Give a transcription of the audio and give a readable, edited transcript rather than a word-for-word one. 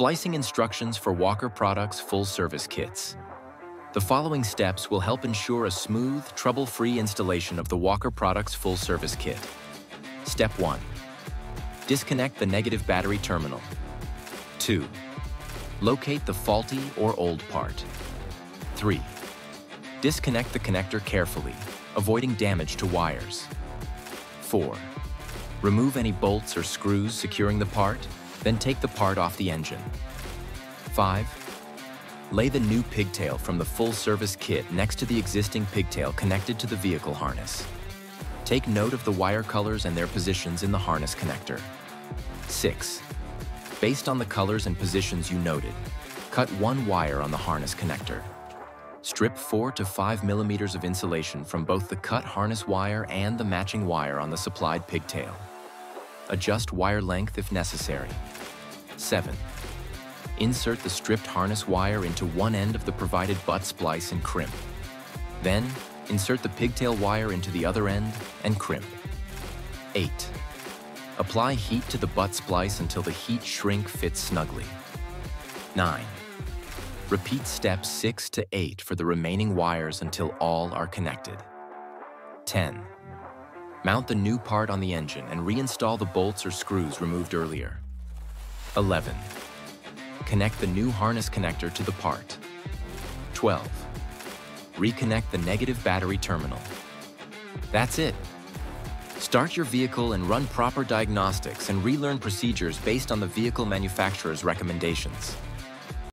Splicing instructions for Walker Products full-service kits. The following steps will help ensure a smooth, trouble-free installation of the Walker Products full-service kit. Step 1. Disconnect the negative battery terminal. 2. Locate the faulty or old part. 3. Disconnect the connector carefully, avoiding damage to wires. 4. Remove any bolts or screws securing the part, then take the part off the engine. 5. Lay the new pigtail from the full-service kit next to the existing pigtail connected to the vehicle harness. Take note of the wire colors and their positions in the harness connector. 6. Based on the colors and positions you noted, cut one wire on the harness connector. Strip 4 to 5 millimeters of insulation from both the cut harness wire and the matching wire on the supplied pigtail. Adjust wire length if necessary. 7. Insert the stripped harness wire into one end of the provided butt splice and crimp. Then, insert the pigtail wire into the other end and crimp. 8. Apply heat to the butt splice until the heat shrink fits snugly. 9. Repeat steps 6 to 8 for the remaining wires until all are connected. 10. Mount the new part on the engine and reinstall the bolts or screws removed earlier. 11. Connect the new harness connector to the part. 12. Reconnect the negative battery terminal. That's it. Start your vehicle and run proper diagnostics and relearn procedures based on the vehicle manufacturer's recommendations.